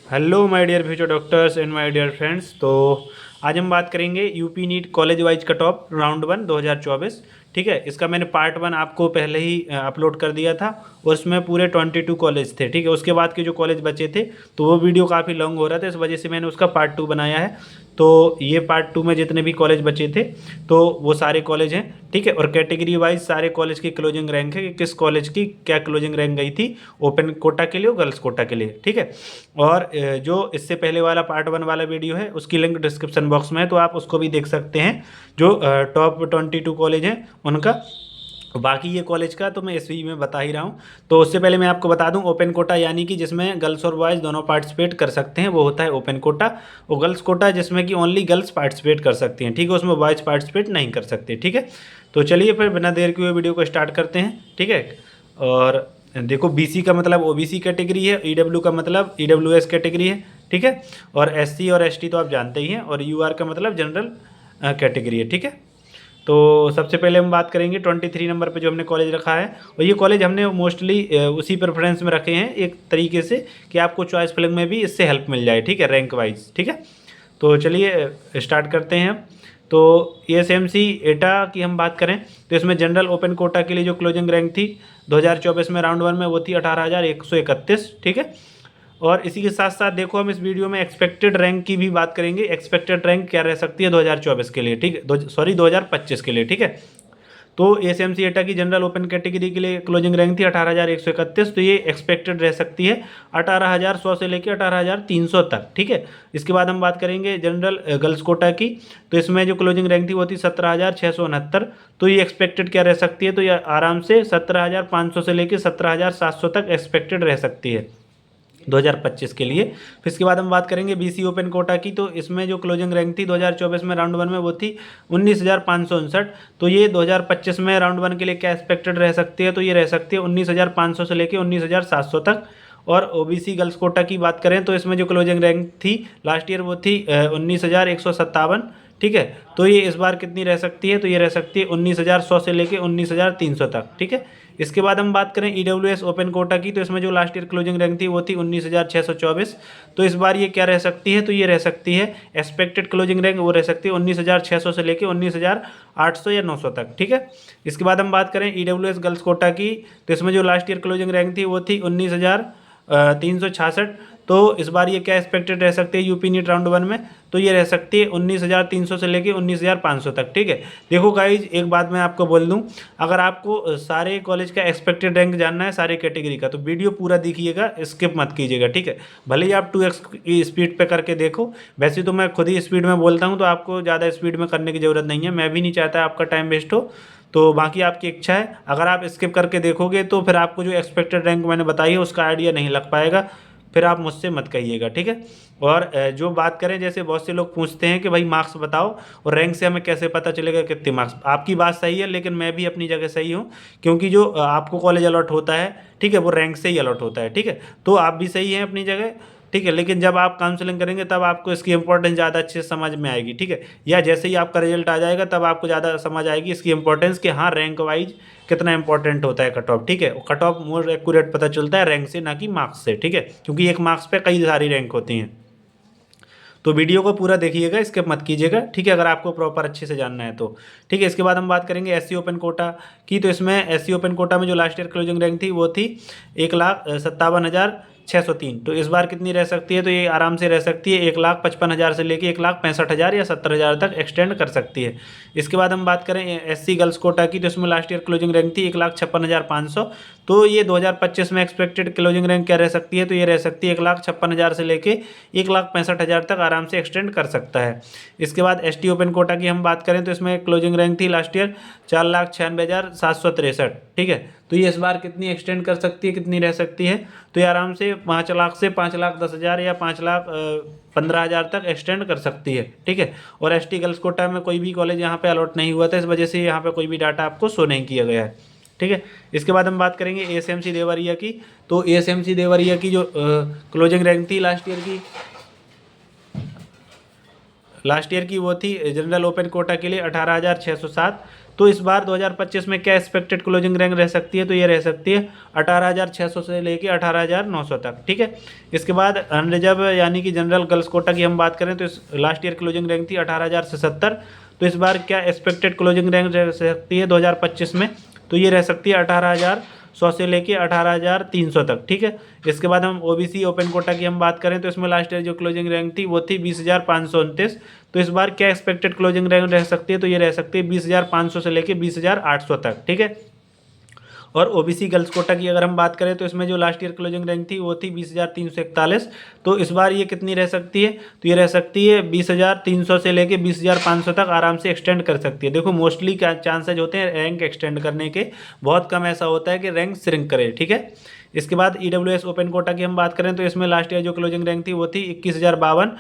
Hello my dear future doctors and my dear friends. तो आज हम बात करेंगे UP NEET college wise cut off round 1 2024। ठीक है, इसका मैंने पार्ट 1 आपको पहले ही अपलोड कर दिया था और उसमें पूरे 22 कॉलेज थे। ठीक है, उसके बाद के जो कॉलेज बचे थे तो वो वीडियो काफ़ी लॉन्ग हो रहा था, इस वजह से मैंने उसका पार्ट 2 बनाया है। तो ये पार्ट 2 में जितने भी कॉलेज बचे थे तो वो सारे कॉलेज हैं। ठीक है, और कैटेगरी वाइज सारे कॉलेज की क्लोजिंग रैंक है कि किस कॉलेज की क्या क्लोजिंग रैंक गई थी ओपन कोटा के लिए और गर्ल्स कोटा के लिए। ठीक है, और जो इससे पहले वाला पार्ट 1 वाला वीडियो है उसकी लिंक डिस्क्रिप्शन बॉक्स में है, तो आप उसको भी देख सकते हैं। जो टॉप 22 कॉलेज हैं उनका। बाकी ये कॉलेज का तो मैं इस वीडियो में बता ही रहा हूँ। तो उससे पहले मैं आपको बता दूं, ओपन कोटा यानी कि जिसमें गर्ल्स और बॉयज़ दोनों पार्टिसिपेट कर सकते हैं वो होता है ओपन कोटा। और गर्ल्स कोटा जिसमें कि ओनली गर्ल्स पार्टिसिपेट कर सकती हैं। ठीक है, उसमें बॉयज़ पार्टिसिपेट नहीं कर सकते। ठीक है, तो चलिए फिर बिना देर के हुए वीडियो को स्टार्ट करते हैं। ठीक है, और देखो बीसी का मतलब ओबीसी कैटेगरी है, ईडब्ल्यू का मतलब ईडब्ल्यूएस कैटेगरी है। ठीक है, और एससी और एसटी तो आप जानते ही हैं, और यूआर का मतलब जनरल कैटेगरी है। ठीक है, तो सबसे पहले हम बात करेंगे 23 नंबर पे जो हमने कॉलेज रखा है। और ये कॉलेज हमने मोस्टली उसी प्रेफरेंस में रखे हैं एक तरीके से कि आपको चॉइस फिलिंग में भी इससे हेल्प मिल जाए। ठीक है, रैंक वाइज। ठीक है, तो चलिए स्टार्ट करते हैं। तो एएसएमसी एटा की हम बात करें तो इसमें जनरल ओपन कोटा के लिए जो क्लोजिंग रैंक थी 2024 में राउंड 1 में वो थी 18,131। ठीक है, और इसी के साथ साथ देखो हम इस वीडियो में एक्सपेक्टेड रैंक की भी बात करेंगे। एक्सपेक्टेड रैंक क्या रह सकती है 2024 के लिए। ठीक है, सॉरी 2025 के लिए। ठीक है, तो एसएमसी एटा की जनरल ओपन कैटेगरी के लिए क्लोजिंग रैंक थी 18,131। तो ये एक्सपेक्टेड रह सकती है 18,100 से लेकर 18,300 तक। ठीक है, इसके बाद हम बात करेंगे जनरल गर्ल्स कोटा की। तो इसमें जो क्लोजिंग रैंक थी वो थी 17,669। तो ये एक्सपेक्टेड क्या रह सकती है, तो ये आराम से 17,500 से लेकर 17,700 तक एक्सपेक्टेड रह सकती है 2025 के लिए। फिर इसके बाद हम बात करेंगे बीसी ओपन कोटा की। तो इसमें जो क्लोजिंग रैंक थी 2024 में राउंड 1 में वो थी 19,559। तो ये 2025 में राउंड 1 के लिए क्या एक्सपेक्टेड रह सकती है, तो ये रह सकती है 19,500 से लेकर 19,700 तक। और ओबीसी गर्ल्स कोटा की बात करें तो इसमें जो क्लोजिंग रैंक थी लास्ट ईयर वो थी 19,157। ठीक है, तो ये इस बार कितनी रह सकती है, तो ये रह सकती है 19,100 से लेकर 19,300 तक। ठीक है, इसके बाद हम बात करें ईडब्ल्यूएस ओपन कोटा की। तो इसमें जो लास्ट ईयर क्लोजिंग रैंक थी वो थी 19,624। तो इस बार ये क्या रह सकती है, तो ये रह सकती है एक्सपेक्टेड क्लोजिंग रैंक वो रह सकती है 19,600 से लेकर 19,800 या 900 तक। ठीक है, इसके बाद हम बात करें ईडब्ल्यूएस गर्ल्स कोटा की। तो इसमें जो लास्ट ईयर क्लोजिंग रैंक थी वो थी 19,366। तो इस बार ये क्या एक्सपेक्टेड रह सकती है यूपी नीट राउंड 1 में, तो ये रह सकती है 19,300 से लेके 19,500 तक। ठीक है, देखो गाइज एक बात मैं आपको बोल दूं, अगर आपको सारे कॉलेज का एक्सपेक्टेड रैंक जानना है सारे कैटेगरी का तो वीडियो पूरा देखिएगा, स्किप मत कीजिएगा। ठीक है, भले ही आप 2x की स्पीड पे करके देखो। वैसे तो मैं खुद ही स्पीड में बोलता हूँ, तो आपको ज़्यादा स्पीड में करने की ज़रूरत नहीं है। मैं भी नहीं चाहता आपका टाइम वेस्ट हो, तो बाकी आपकी इच्छा है। अगर आप स्किप करके देखोगे तो फिर आपको जो एक्सपेक्टेड रैंक मैंने बताई है उसका आइडिया नहीं लग पाएगा, फिर आप मुझसे मत कहिएगा। ठीक है, और जो बात करें जैसे बहुत से लोग पूछते हैं कि भाई मार्क्स बताओ और रैंक से हमें कैसे पता चलेगा कितने मार्क्स। आपकी बात सही है, लेकिन मैं भी अपनी जगह सही हूँ, क्योंकि जो आपको कॉलेज अलॉट होता है ठीक है वो रैंक से ही अलॉट होता है। ठीक है, तो आप भी सही हैं अपनी जगह। ठीक है, लेकिन जब आप काउंसलिंग करेंगे तब आपको इसकी इंपॉर्टेंस ज़्यादा अच्छे से समझ में आएगी। ठीक है, या जैसे ही आपका रिजल्ट आ जाएगा तब आपको ज़्यादा समझ आएगी इसकी इंपॉर्टेंस कि हाँ रैंक वाइज कितना इंपॉर्टेंट होता है कट ऑफ। ठीक है, कट ऑफ मोर एक्यूरेट पता चलता है रैंक से, ना कि मार्क्स से। ठीक है, क्योंकि एक मार्क्स पे कई सारी रैंक होती हैं। तो वीडियो को पूरा देखिएगा, स्किप मत कीजिएगा। ठीक है, अगर आपको प्रॉपर अच्छे से जानना है तो। ठीक है, इसके बाद हम बात करेंगे एससी ओपन कोटा की। तो इसमें एससी ओपन कोटा में जो लास्ट ईयर क्लोजिंग रैंक थी वो थी 1,57,603। तो इस बार कितनी रह सकती है, तो ये आराम से रह सकती है 1,55,000 से लेकर 1,65,000 या 70,000 तक एक्सटेंड कर सकती है। इसके बाद हम बात करें एससी गर्ल्स कोटा की। तो इसमें लास्ट ईयर क्लोजिंग रैंक थी 1,56,500। तो ये 2025 में एक्सपेक्टेड क्लोजिंग रैंक क्या रह सकती है, तो ये रह सकती है 1,56,000 से लेके 1,65,000 तक आराम से एक्सटेंड कर सकता है। इसके बाद एसटी ओपन कोटा की हम बात करें तो इसमें क्लोजिंग रैंक थी लास्ट ईयर 4,96,763। ठीक है, तो ये इस बार कितनी एक्सटेंड कर सकती है, कितनी रह सकती है, तो ये आराम से 5 लाख से 5,10,000 या 5,15,000 तक एक्सटेंड कर सकती है। ठीक है, और एसटी गर्ल्स कोटा में कोई भी कॉलेज यहाँ पे अलॉट नहीं हुआ था, इस वजह से यहाँ पे कोई भी डाटा आपको शो नहीं किया गया है। ठीक है, इसके बाद हम बात करेंगे एएसएमसी देवरिया की। तो एएसएमसी देवरिया की जो क्लोजिंग रैंक थी लास्ट ईयर की वो थी जनरल ओपन कोटा के लिए 18,607। तो इस बार 2025 में क्या एक्सपेक्टेड क्लोजिंग रैंक रह सकती है, तो ये रह सकती है 18,600 से लेके 18,900 तक, ठीक है। इसके बाद अनरिजर्व यानी कि जनरल गर्ल्स कोटा की हम बात करें तो इस लास्ट ईयर क्लोजिंग रैंक थी 18,070। तो इस बार क्या एक्सपेक्टेड क्लोजिंग रैंक रह सकती है 2025 में, तो ये रह सकती है 18,100 से लेके 18,300 तक, ठीक है। इसके बाद हम ओबीसी ओपन कोटा की हम बात करें तो इसमें लास्ट ईयर जो क्लोजिंग रैंक थी वो थी 20,529। तो इस बार क्या एक्सपेक्टेड क्लोजिंग रैंक रह सकती है, तो ये रह सकती है 20,500 से लेके 20,800 तक, ठीक है। और ओबीसी गर्ल्स कोटा की अगर हम बात करें तो इसमें जो लास्ट ईयर क्लोजिंग रैंक थी वो थी 20,341। तो इस बार ये कितनी रह सकती है, तो ये रह सकती है 20,300 से लेके 20,500 तक आराम से एक्सटेंड कर सकती है। देखो मोस्टली क्या चांसेज होते हैं रैंक एक्सटेंड करने के, बहुत कम ऐसा होता है कि रैंक श्रिंक करे, ठीक है। इसके बाद ईडब्ल्यूएस ओपन कोटा की हम बात करें तो इसमें लास्ट ईयर जो क्लोजिंग रैंक थी वो थी 21,052,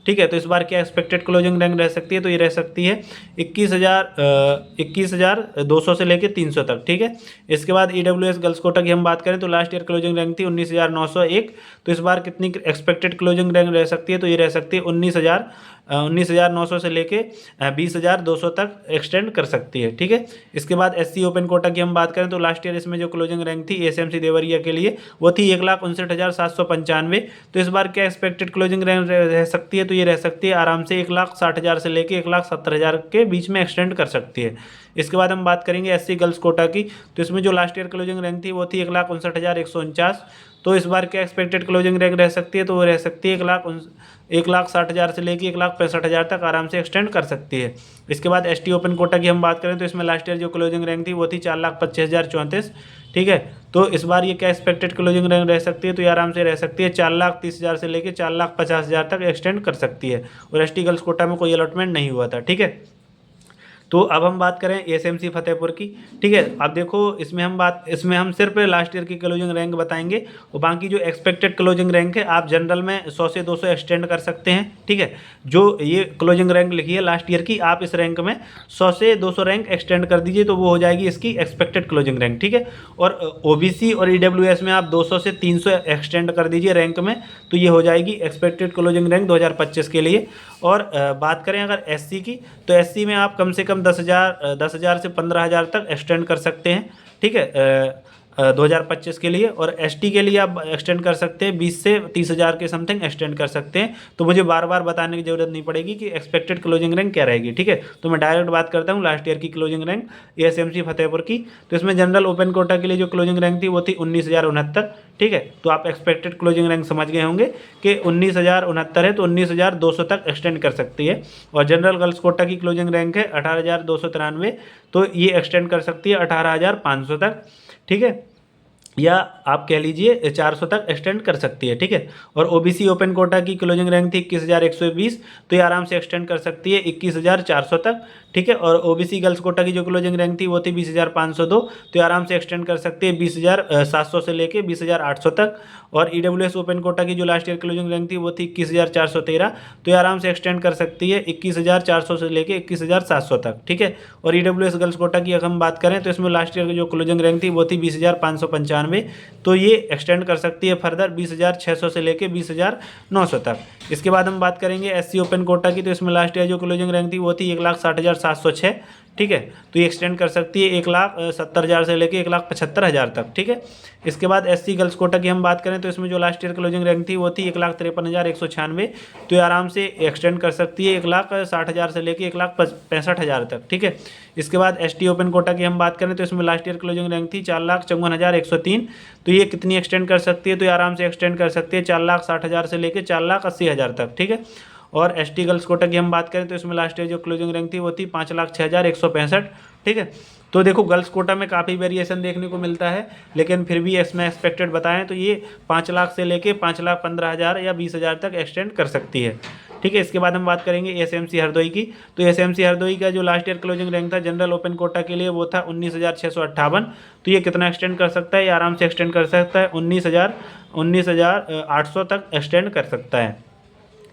ठीक है। तो इस बार क्या एक्सपेक्टेड क्लोजिंग रैंक रह सकती है, तो ये रह सकती है 21,200 से लेके 300 तक, ठीक है। इसके बाद ईडब्ल्यूएस गर्ल्स कोटा की हम बात करें तो लास्ट ईयर क्लोजिंग रैंक थी 19,901। तो इस बार कितनी एक्सपेक्टेड क्लोजिंग रैंक रह सकती है, तो ये रह सकती है 19,900 से लेके 20,200 तक एक्सटेंड कर सकती है, ठीक है। इसके बाद एससी ओपन कोटा की हम बात करें तो लास्ट ईयर इसमें जो क्लोजिंग रैंक थी एसएमसी देवरिया के लिए वो थी 1,59,795। तो इस बार क्या एक्सपेक्टेड क्लोजिंग रैंक रह सकती है, तो ये रह सकती है आराम से 1,60,000 से लेके 1,70,000 के बीच में एक्सटेंड कर सकती है। इसके बाद हम बात करेंगे एससी गर्ल्स कोटा की, तो इसमें जो लास्ट ईयर क्लोजिंग रैंक थी वो थी 1,59,149। तो इस बार क्या एक्सपेक्टेड क्लोजिंग रैंक रह सकती है, तो वो रह सकती है 1,60,000 से लेके 1,65,000 तक आराम से एक्सटेंड कर सकती है। इसके बाद एसटी ओपन कोटा की हम बात करें तो इसमें लास्ट ईयर जो क्लोजिंग रैंक थी वो थी 4,25,034, ठीक है। तो इस बार ये क्या एक्सपेक्टेड क्लोजिंग रैंक रह सकती है, तो ये आराम से रह सकती है 4,30,000 से लेके 4,50,000 तक एक्सटेंड कर सकती है। और एसटी गर्ल्स कोटा में कोई अलॉटमेंट नहीं हुआ था, ठीक है। तो अब हम बात करें एसएमसी फतेहपुर की, ठीक है। अब देखो इसमें हम सिर्फ लास्ट ईयर की क्लोजिंग रैंक बताएंगे और बाकी जो एक्सपेक्टेड क्लोजिंग रैंक है आप जनरल में 100 से 200 एक्सटेंड कर सकते हैं, ठीक है। जो ये क्लोजिंग रैंक लिखी है लास्ट ईयर की, आप इस रैंक में 100 से 200 रैंक एक्सटेंड कर दीजिए तो वो हो जाएगी इसकी एक्सपेक्टेड क्लोजिंग रैंक, ठीक है। और ओबीसी और ईडब्ल्यूएस में आप 200 से 300 एक्सटेंड कर दीजिए रैंक में, तो ये हो जाएगी एक्सपेक्टेड क्लोजिंग रैंक 2025 के लिए। और बात करें अगर एससी की, तो एससी में आप कम से कम 10,000 से 15,000 तक एक्सटेंड कर सकते हैं, ठीक है, 2025 के लिए। और एसटी के लिए आप एक्सटेंड कर सकते हैं 20 से 30,000 के समथिंग एक्सटेंड कर सकते हैं। तो मुझे बार बार बताने की जरूरत नहीं पड़ेगी कि एक्सपेक्टेड क्लोजिंग रैंक क्या रहेगी, ठीक है। तो मैं डायरेक्ट बात करता हूँ लास्ट ईयर की क्लोजिंग रैंक एएसएमसी फतेहपुर की। तो इसमें जनरल ओपन कोटा के लिए जो क्लोजिंग रैंक थी वो थी 19,069, ठीक है। तो आप एक्सपेक्टेड क्लोजिंग रैंक समझ गए होंगे कि 19,069 है तो 19,200 तक एक्सटेंड कर सकती है। और जनरल गर्ल्स कोटा की क्लोजिंग रैंक है 18,293, तो ये एक्सटेंड कर सकती है 18,500 तक, ठीक है, या आप कह लीजिए 400 तक एक्सटेंड कर सकती है, ठीक है। और ओबीसी ओपन कोटा की क्लोजिंग रैंक थी 21,120, तो ये आराम से एक्सटेंड कर सकती है 21,400 तक, ठीक है। और ओबीसी गर्ल्स कोटा की जो क्लोजिंग रैंक थी वो थी 20,502, तो ये आराम से एक्सटेंड कर सकती है 20,700 से लेके 20,800 तक। और ईडब्ल्यूएस ओपन कोटा की जो लास्ट ईयर क्लोजिंग रैंक थी वो थी 21,413, तो ये आराम से एक्सटेंड कर सकती है 21,400 से लेके 21,700 तक, ठीक है। और ईडब्ल्यूएस गर्ल्स कोटा की अगर हम बात करें तो इसमें लास्ट ईयर की जो क्लोजिंग रैंक थी वो थी 20,595, तो ये एक्सटेंड कर सकती है फर्दर 20,600 से लेके 20,900 तक। इसके बाद हम बात करेंगे एससी ओपन कोटा की, तो इसमें लास्ट ईयर जो क्लोजिंग रैंक थी वो थी 1,60,706, ठीक है। तो ये एक्सटेंड कर सकती है 1,70,000 से लेके 1,75,000 तक, ठीक है। इसके बाद एससी गर्ल्स कोटा की हम बात करें तो इसमें जो लास्ट ईयर क्लोजिंग रैंक थी वो थी 1,53,196, तो ये आराम से एक्सटेंड कर सकती है 1,60,000 से लेके 1,65,000 तक, ठीक है। इसके बाद एसटी ओपन कोटा की हम बात करें तो इसमें लास्ट ईयर क्लोजिंग रैंक थी 4,54,103, तो ये कितनी एक्सटेंड कर सकती है, तो ये आराम से एक्सटेंड कर सकती है 4,60,000 से लेके 4,80,000 तक, ठीक है। और एसटी गर्ल्स कोटा की हम बात करें तो इसमें लास्ट ईयर जो क्लोजिंग रैंक थी वो थी 5,06,165, ठीक है। तो देखो गर्ल्स कोटा में काफ़ी वेरिएशन देखने को मिलता है, लेकिन फिर भी इसमें एक्सपेक्टेड बताएं तो ये 5 लाख से लेके 5,15,000 या 20,000 तक एक्सटेंड कर सकती है, ठीक है। इसके बाद हम बात करेंगे एसएमसी हरदोई की, तो एसएमसी हरदोई का जो लास्ट ईयर क्लोजिंग रैंक था जनरल ओपन कोटा के लिए वो था 19,658, तो ये कितना एक्सटेंड कर सकता है, ये आराम से एक्सटेंड कर सकता है 19,800 तक एक्सटेंड कर सकता है,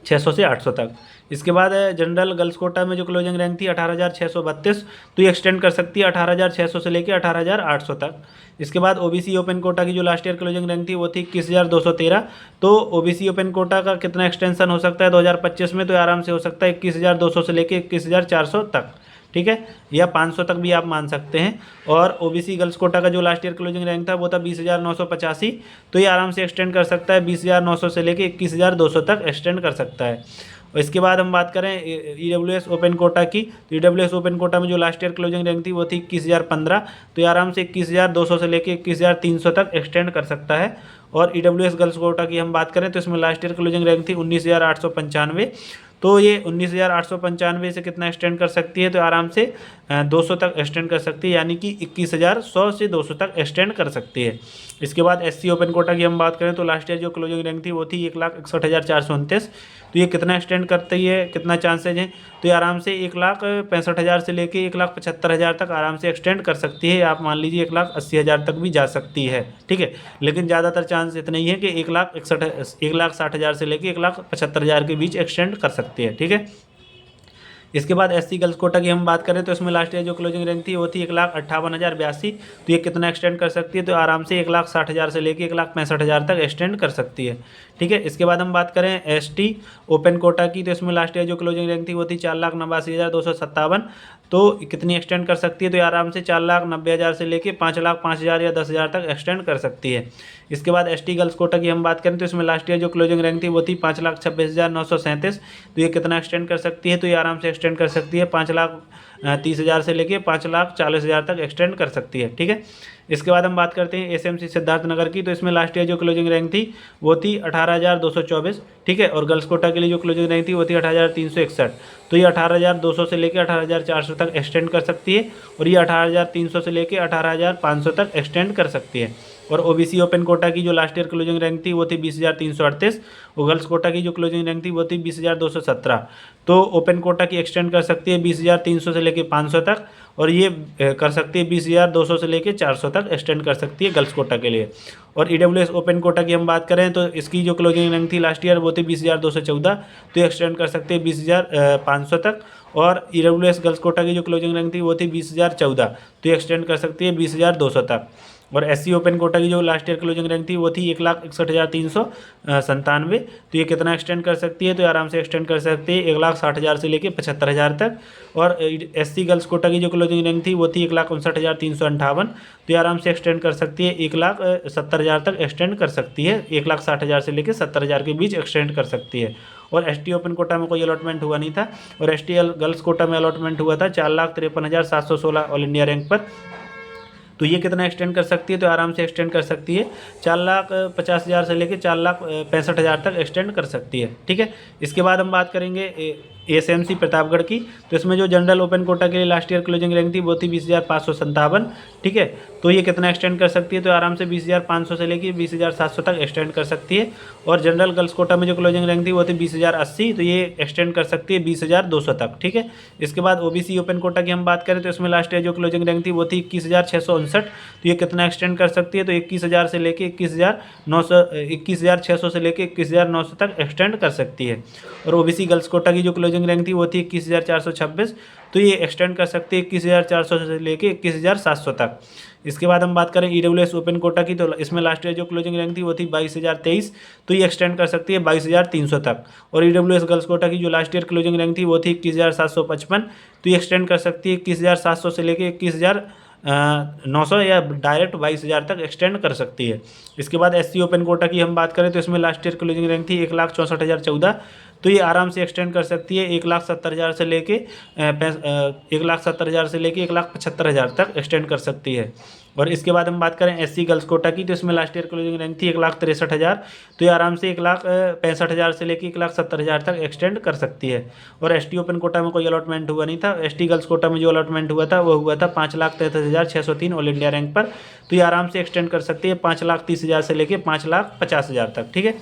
600 से 800 तक। इसके बाद जनरल गर्ल्स कोटा में जो क्लोजिंग रैंक थी 18,632, तो ये एक्सटेंड कर सकती है 18,600 से लेके 18,800 तक। इसके बाद ओबीसी ओपन कोटा की जो लास्ट ईयर क्लोजिंग रैंक थी वो थी 21,213, तो ओबीसी ओपन कोटा का कितना एक्सटेंशन हो सकता है 2025 में, तो आराम से हो सकता है 21,200 से लेके 21,400 तक, ठीक है, या 500 तक भी आप मान सकते हैं। और ओबीसी गर्ल्स कोटा का जो लास्ट ईयर क्लोजिंग रैंक था वो था 20,985, तो ये आराम से एक्सटेंड कर सकता है, 20,900 से लेके 21,200 तक एक्सटेंड कर सकता है। और इसके बाद हम बात करें ईडब्ल्यूएस ओपन कोटा की, तो ईडब्ल्यूएस ओपन कोटा में जो लास्ट ईयर क्लोजिंग रैंक थी वो थी 21,015, तो ये आराम से 21,200 से लेके 21,300 तक एक्सटेंड कर सकता है। और ईडब्ल्यूएस गर्ल्स कोटा की हम बात करें तो इसमें लास्ट ईयर क्लोजिंग रैंक थी 19,895, तो ये 19,895 से कितना एक्सटेंड कर सकती है, तो आराम से 200 तक एक्सटेंड कर सकती है, यानी कि 21,100 से 200 तक एक्सटेंड कर सकती है। इसके बाद एससी ओपन कोटा की हम बात करें तो लास्ट ईयर जो क्लोजिंग रैंक थी वो थी 1,61,429, तो ये कितना एक्सटेंड करती है, कितना चांसेज हैं, तो ये आराम से 1,65,000 से लेके 1,75,000 तक आराम से एक्सटेंड कर सकती है। आप मान लीजिए 1,80,000 तक भी जा सकती है, ठीक है, लेकिन ज़्यादातर चांस इतना ही है कि 1,60,000 से लेके 1,75,000 के बीच एक्सटेंड कर सकती है, ठीक है। इसके बाद एससी गर्ल्स कोटा की हम बात करें तो इसमें लास्ट ईयर जो क्लोजिंग रैंक थी वो थी 1,58,082, तो ये कितना एक्सटेंड कर सकती है, तो आराम से 1,60,000 से लेके 1,65,000 तक एक्सटेंड कर सकती है, ठीक है। इसके बाद हम बात करें एसटी ओपन कोटा की, तो इसमें लास्ट ईयर जो क्लोजिंग रैंक थी वो थी 4,89,257, तो कितनी एक्सटेंड कर सकती है, तो आराम से 4,90,000 से लेके 5,05,000 या 10,000 तक एक्सटेंड कर सकती है। इसके बाद एसटी गर्ल्स कोटा की हम बात करें तो इसमें लास्ट ईयर जो क्लोजिंग रैंक थी वो थी 5,26,937, तो ये कितना एक्सटेंड कर सकती है, तो ये आराम से एक्सटेंड कर सकती है 5,30,000 से लेके 5,40,000 तक एक्सटेंड कर सकती है, ठीक है। इसके बाद हम बात करते हैं एसएमसी सिद्धार्थनगर की, तो इसमें लास्ट ईयर जो क्लोजिंग रैंक थी वो थी 18,224, ठीक है, और गर्ल्स कोटा के लिए जो क्लोजिंग रैंक थी वो थी 18,361, तो ये 18,200 से लेकर 18,400 तक एक्सटेंड कर सकती है, और ये 18,300 से लेकर 18,500 तक एक्सटेंड कर सकती है। और ओबीसी ओपन कोटा की जो लास्ट ईयर क्लोजिंग रैंक थी वो थी 20,338, और गर्ल्स कोटा की जो क्लोजिंग रैंक थी वो थी 20,217, तो ओपन कोटा की एक्सटेंड कर सकती है 20,300 से लेकर 500 तक, और ये कर सकती है 20,200 से लेकर 400 तक एक्सटेंड कर सकती है गर्ल्स कोटा के लिए। और ईडब्ल्यूएस ओपन कोटा की हम बात करें तो इसकी जो क्लोजिंग रैंक थी लास्ट ईयर वो थी 20,214, तो एक्सटेंड कर सकते हैं 20,500 तक। और ईडब्ल्यूएस गर्ल्स कोटा की जो क्लोजिंग रैंक थी वो थी 20,014, तो एक्सटेंड कर सकती है 20,200 तक। और एससी ओपन कोटा की जो लास्ट ईयर क्लोजिंग रैंक थी वो थी 1,61,397, तो ये कितना एक्सटेंड कर सकती है, तो आराम से एक्सटेंड कर सकती है 1,60,000 से लेकर 75,000 तक। और एससी गर्ल्स कोटा की जो क्लोजिंग रैंक थी वो थी 1,59,358, तो ये आराम से एक्सटेंड कर सकती है 1,70,000 तक एक्सटेंड कर सकती है, 1,60,000 से लेकर 70,000 के बीच एक्सटेंड कर सकती है। और एसटी ओपन कोटा में कोई अलॉटमेंट हुआ नहीं था, और एसटी गर्ल्स कोटा में अलॉटमेंट हुआ था 4,53,716 ऑल इंडिया रैंक पर, तो ये कितना एक्सटेंड कर सकती है, तो आराम से एक्सटेंड कर सकती है 4,50,000 से लेकर 4,65,000 तक एक्सटेंड कर सकती है, ठीक है। इसके बाद हम बात करेंगे एसएमसी प्रतापगढ़ की, तो इसमें जो जनरल ओपन कोटा के लिए लास्ट ईयर क्लोजिंग रैंक थी वो थी 20,557, ठीक है, तो ये कितना एक्सटेंड कर सकती है, तो आराम से 20,500 से लेकर 20,700 तक एक्सटेंड कर सकती है। और जनरल गर्ल्स कोटा में जो क्लोजिंग रैंक थी वो थी 20,080, तो ये एक्सटेंड कर सकती है 20,200 तक, ठीक है। इसके बाद ओबीसी ओपन कोटा की हम बात करें तो इसमें लास्ट ईयर जो क्लोजिंग रैंक थी वो थी 21,659, तो ये कितना एक्सटेंड कर सकती है, तो 21,000 से लेकर 21,600 से लेकर 21,900 तक एक्सटेंड कर सकती है। और ओबीसी गर्ल्स कोटा की जो क्लोजिंग रैंक थी वो थी 21,426, तो ये एक्सटेंड कर सकती है 21,400 से लेकर 21,700 तक। इसके बाद हम बात करें ईडब्ल्यूएस ओपन कोटा की, तो इसमें लास्ट ईयर जो क्लोजिंग रैंक थी वो थी 22,023, तो ये एक्सटेंड कर सकती है 22,300 तक। और ईडब्ल्यूएस गर्ल्स कोटा की जो लास्ट ईयर क्लोजिंग रैंक थी वो थी 21,755, तो ये एक्सटेंड कर सकती है 21,700 से लेकर 21,900 या डायरेक्ट 22,000 तक एक्सटेंड कर सकती है। इसके बाद एससी ओपन कोटा की हम बात करें तो इसमें लास्ट ईयर क्लोजिंग रैंक थी 1,64,014, तो ये आराम से एक्सटेंड कर सकती है 1,70,000 से लेके 1,70,000 से लेके 1,75,000 तक एक्सटेंड कर सकती है। और इसके बाद हम बात करें एससी गर्ल्स कोटा की, तो इसमें लास्ट ईयर क्लोजिंग रैंक थी 1,63,000, तो ये आराम से 1,65,000 से लेकर 1,70,000 तक एक्सटेंड कर सकती है। और एसटी ओपन कोटा में कोई अलॉटमेंट हुआ नहीं था, एसटी गर्ल्स कोटा में जो अलॉटमेंट हुआ था वो हुआ था 5,33,603 ऑल इंडिया रैंक पर, तो ये आराम से एक्सटेंड कर सकती है 5,30,000 से लेकर 5,50,000 तक, ठीक है।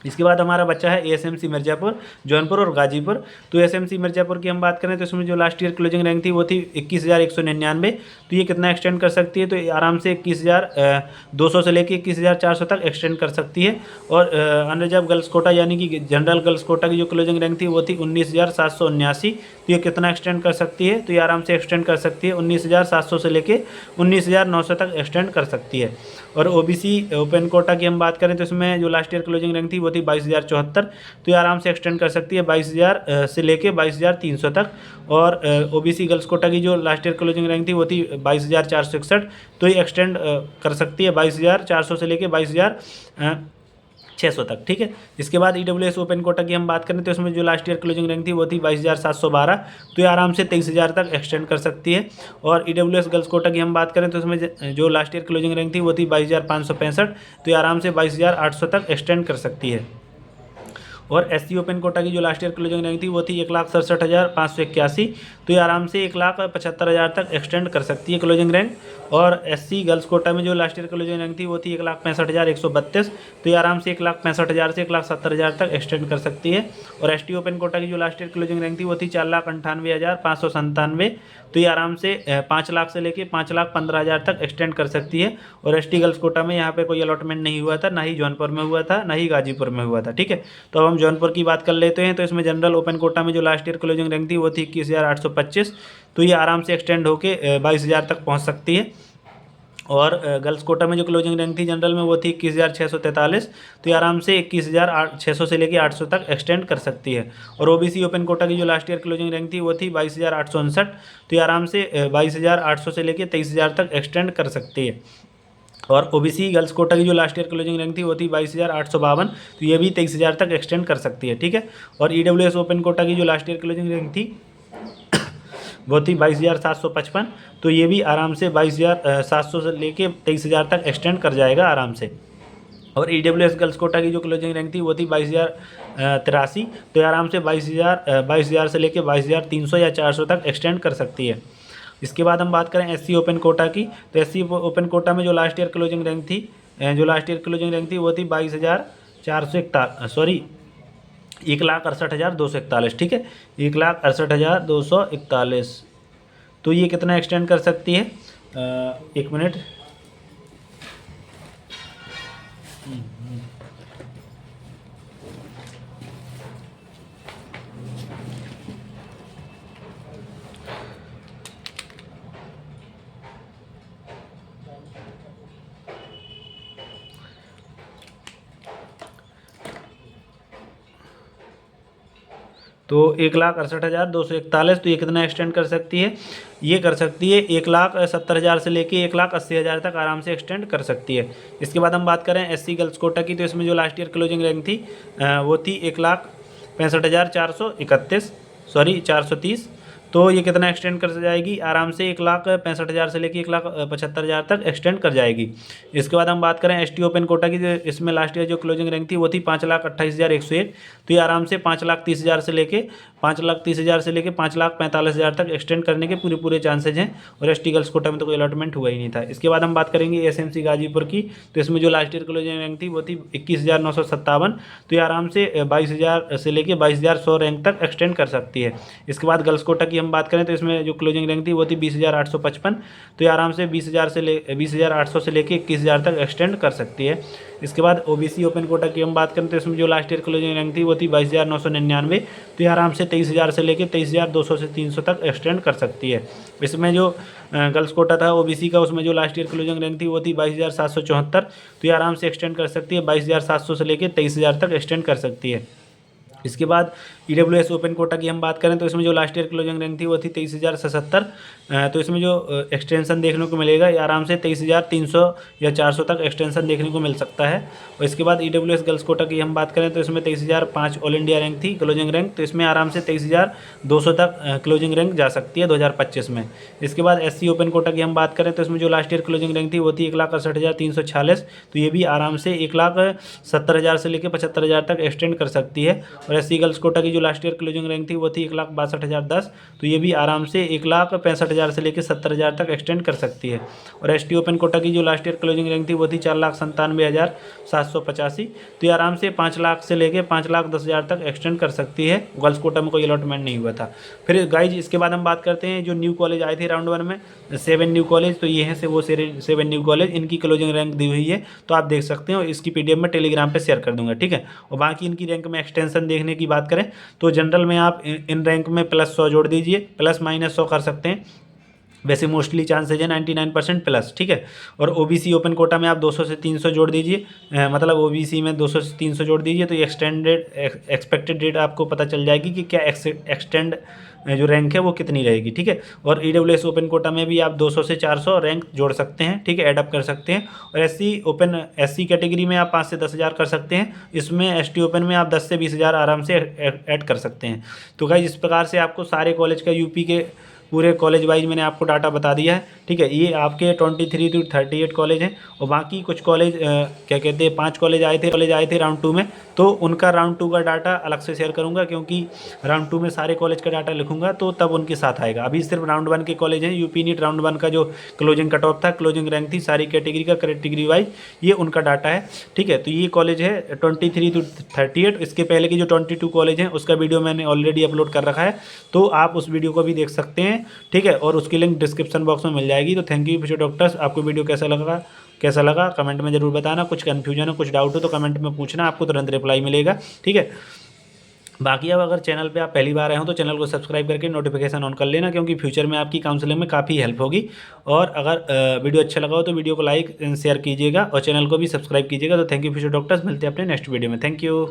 इसके बाद हमारा बच्चा है एएसएमसी मिर्ज़ापुर, जौनपुर और गाजीपुर। तो एएसएमसी मिर्ज़ापुर की हम बात करें तो इसमें जो लास्ट ईयर क्लोजिंग रैंक थी वो थी 21,199, तो ये कितना एक्सटेंड कर सकती है, तो आराम से 21,200 से लेकर 21,400 तक एक्सटेंड कर सकती है। और अनरिजर्व गर्ल्स कोटा यानी कि जनरल गर्ल्स कोटा की जो क्लोजिंग रैंक थी वो थी 19,779, तो ये कितना एक्सटेंड कर सकती है, तो ये आराम से एक्सटेंड कर सकती है 19,700 से लेकर 19,900 तक एक्सटेंड कर सकती है। और ओबीसी ओपन कोटा की हम बात करें तो इसमें जो लास्ट ईयर क्लोजिंग रैंक थी वो थी 22,074, तो ये आराम से एक्सटेंड कर सकती है 22,000 से लेके 22,300 तक। और ओबीसी गर्ल्स कोटा की जो लास्ट ईयर क्लोजिंग रैंक थी वो थी 22,461, तो ये एक्सटेंड कर सकती है 22,400 से लेके 22,600 तक, ठीक है। इसके बाद ईडब्ल्यूएस ओपन कोटा की हम बात करें तो इसमें जो लास्ट ईयर क्लोजिंग रैंक थी वो थी 22,712, तो ये आराम से 23,000 तक एक्सटेंड कर सकती है। और ईडब्ल्यूएस गर्ल्स कोटा की हम बात करें तो इसमें जो लास्ट ईयर क्लोजिंग रैंक थी वो थी 22,565, तो ये आराम से 22,800 तक एक्सटेंड कर सकती है। और एससी ओपन कोटा की जो लास्ट ईयर क्लोजिंग रैंक थी वो थी 1,67,581, तो ये आराम से 1,75,000 तक एक्सटेंड कर सकती है क्लोजिंग रैंक। और एससी गर्ल्स कोटा में जो लास्ट ईयर क्लोजिंग रैंक थी वो थी 1,65,132, तो ये आराम से 1,65,000 से 1,70,000 तक एक्सटेंड कर सकती है। और एसटी ओपन कोटा की जो लास्ट ईयर क्लोजिंग रैंक थी वो थी 4,98,597, तो ये आराम से 5 लाख से लेके 5,15,000 तक एक्सटेंड कर सकती है। और एसटी गर्ल्स कोटा में यहाँ पे कोई अलॉटमेंट नहीं हुआ था, ना ही जौनपुर में हुआ था, ना ही गाजीपुर में हुआ था, ठीक है। तो अब हम जौनपुर की बात कर लेते हैं। तो इसमें जनरल ओपन कोटा में जो लास्ट ईयर क्लोजिंग रैंक थी वो थी 21,825, तो ये आराम से एक्सटेंड होके 22,000 तक पहुँच सकती है। और गर्ल्स कोटा में जो क्लोजिंग रैंक थी जनरल में वो थी 21,643, तो ये आराम से 21,600 से लेके 800 तक एक्सटेंड कर सकती है। और ओबीसी ओपन कोटा की जो लास्ट ईयर क्लोजिंग रैंक थी वो थी 22,859, तो ये आराम से 22,800 से लेके 23,000 तक एक्सटेंड कर सकती है। और ओबीसी गर्ल्स कोटा की जो लास्ट ईयर क्लोजिंग रैंक थी वो थी 22,852, तो ये भी 23,000 तक एक्सटेंड कर सकती है, ठीक है। और ईडब्ल्यूएस ओपन कोटा की जो लास्ट ईयर क्लोजिंग रैंक थी वो थी 22,755, तो ये भी आराम से 22,700 से लेके 23,000 तक एक्सटेंड कर जाएगा आराम से। और ईडब्ल्यूएस गर्ल्स कोटा की जो क्लोजिंग रैंक थी वो थी 22,083, तो ये आराम से 22,000 से लेके 22,300 या 400 तक एक्सटेंड कर सकती है। इसके बाद हम बात करें एससी ओपन कोटा की, तो एससी ओपन कोटा में जो लास्ट ईयर क्लोजिंग रैंक थी वो थी 1,68,241, ठीक है, 1,68,241, तो ये कितना एक्सटेंड कर सकती है, एक मिनट, तो 1,68,241, तो ये कितना एक्सटेंड कर सकती है, ये कर सकती है 1,70,000 से लेके 1,80,000 तक आराम से एक्सटेंड कर सकती है। इसके बाद हम बात करें एससी गर्ल्स कोटा की, तो इसमें जो लास्ट ईयर क्लोजिंग रैंक थी वो थी 430, तो ये कितना एक्सटेंड कर जाएगी, आराम से 1,65,000 से लेके 1,75,000 तक एक्सटेंड कर जाएगी। इसके बाद हम बात करें एसटी ओपन कोटा की, जो इसमें लास्ट ईयर जो क्लोजिंग रैंक थी वो थी 5,28,101, तो ये आराम से 5,30,000 से लेके 5,45,000 तक एक्सटेंड करने के पूरे चांसेज हैं। और एसटी गर्ल्स कोटा में तो कोई अलॉटमेंट हुआ ही नहीं था। इसके बाद हम बात करेंगे एसएमसी गाजीपुर की, तो इसमें जो लास्ट ईयर क्लोजिंग रैंक थी वो थी 21,957, तो ये आराम से 22,000 से लेके 22,100 रैंक तक एक्सटेंड कर सकती है। इसके बाद गर्ल्स कोटा की हम बात करें तो इसमें जो क्लोजिंग रैंक थी वो थी 20,855, तो ये आराम से 20,800 से लेके 21,000 तक एक्सटेंड कर सकती है। इसके बाद ओबीसी ओपन कोटा की हम बात करें तो इसमें जो लास्ट ईयर क्लोजिंग रैंक थी वो थी 22,999, तो ये आराम से 23,000 से लेके 23,200 से 300 तक एक्सटेंड कर सकती है। इसमें जो गर्ल्स कोटा था ओबीसी का, उसमें जो लास्ट ईयर क्लोजिंग रैंक थी वो थी 22,774, तो ये आराम से एक्सटेंड कर सकती है 22,700 से लेके 23,000 तक एक्सटेंड कर सकती है। इसके बाद ईडब्ल्यूएस ओपन कोटा की हम बात करें तो इसमें जो लास्ट ईयर क्लोजिंग रैंक थी वो थी 23,077, तो इसमें जो एक्सटेंशन देखने को मिलेगा ये आराम से 23,300 या 400 तक एक्सटेंशन देखने को मिल सकता है। और इसके बाद ईडब्ल्यूएस गर्ल्स कोटा की हम बात करें तो इसमें 23,005 ऑल इंडिया रैंक थी क्लोजिंग रैंक, तो इसमें आराम से 23,200 तक क्लोजिंग रैंक जा सकती है 2025 में। इसके बाद एससी ओपन कोटा की हम बात करें तो इसमें जो लास्ट ईयर क्लोजिंग रैंक थी वो थी 1,68,346, तो ये भी आराम से 1,70,000 से लेकर 75,000 तक एक्सटेंड कर सकती है। और एससी गर्ल्स कोटा की जो लास्ट ईयर क्लोजिंग रैंक थी वो थी 1,62,010, तो ये भी आराम से 1,65,000 से लेकर 70,000 तक एक्सटेंड कर सकती है। और एसटी ओपन कोटा की जो लास्ट ईयर क्लोजिंग रैंक थी वो थी 4,97,785, तो ये आराम से 5 लाख से लेकर 5,10,000 तक एक्सटेंड कर सकती है। गर्ल्स कोटा में कोई अलॉटमेंट नहीं हुआ था। फिर गाइज इसके बाद हम बात करते हैं जो न्यू कॉलेज आए थे राउंड 1 में 7 न्यू कॉलेज, तो ये हैं से वो 7 न्यू कॉलेज, इनकी क्लोजिंग रैंक दी हुई है, तो आप देख सकते हो। इसकी पीडीएफ में टेलीग्राम पे शेयर कर दूंगा, ठीक है। और बाकी इनकी रैंक में एक्सटेंशन देखने की बात करें तो जनरल में आप इन रैंक में +100 जोड़ दीजिए, ±100 कर सकते हैं। वैसे मोस्टली चांसेज है 99% प्लस, ठीक है। और ओबीसी ओपन कोटा में आप 200 से 300 जोड़ दीजिए, मतलब ओबीसी में 200 से 300 जोड़ दीजिए, तो ये एक्सपेक्टेड डेट आपको पता चल जाएगी कि क्या एक्सटेंड जो रैंक है वो कितनी रहेगी, ठीक है। और ईडब्ल्यूएस ओपन कोटा में भी आप 200 से 400 रैंक जोड़ सकते हैं, ठीक है, एडअप कर सकते हैं। और एससी कैटेगरी में आप 5 से 10 हज़ार कर सकते हैं। इसमें एसटी ओपन में आप 10 से 20 हज़ार आराम से ऐड कर सकते हैं। तो गाइस इस प्रकार से आपको सारे कॉलेज का यूपी के पूरे कॉलेज वाइज मैंने आपको डाटा बता दिया है, ठीक है। ये आपके 23 to 38 कॉलेज हैं, और बाकी कुछ कॉलेज क्या कहते हैं 5 कॉलेज आए थे राउंड 2 में, तो उनका राउंड 2 का डाटा अलग से शेयर करूंगा, क्योंकि राउंड 2 में सारे कॉलेज का डाटा लिखूंगा तो तब उनके साथ आएगा। अभी सिर्फ राउंड 1 के कॉलेज हैं। यूपी नीट राउंड 1 का जो क्लोजिंग कट ऑफ था, क्लोजिंग रैंक थी सारी कैटेगरी का कैटेगरी वाइज, ये उनका डाटा है, ठीक है। तो ये कॉलेज है 23 to 38। इसके पहले की जो 22 कॉलेज हैं उसका वीडियो मैंने ऑलरेडी अपलोड कर रखा है, तो आप उस वीडियो को भी देख सकते हैं, ठीक है। और उसकी लिंक डिस्क्रिप्शन बॉक्स में मिल जाएगी। तो थैंक यू फ्यूचर डॉक्टर्स। आपको वीडियो कैसा लगा कमेंट में ज़रूर बताना। कुछ कन्फ्यूजन हो, कुछ डाउट हो तो कमेंट में पूछना, आपको तुरंत रिप्लाई मिलेगा, ठीक है। बाकी अब अगर चैनल पे आप पहली बार आए हो तो चैनल को सब्सक्राइब करके नोटिफिकेशन ऑन कर लेना, क्योंकि फ्यूचर में आपकी काउंसलिंग में काफ़ी हेल्प होगी। और अगर वीडियो अच्छा लगा हो तो वीडियो को लाइक शेयर कीजिएगा और चैनल को भी सब्सक्राइब कीजिएगा। तो थैंक यू फ्यूचर डॉक्टर्स, मिलते हैं अपने नेक्स्ट वीडियो में। Thank you.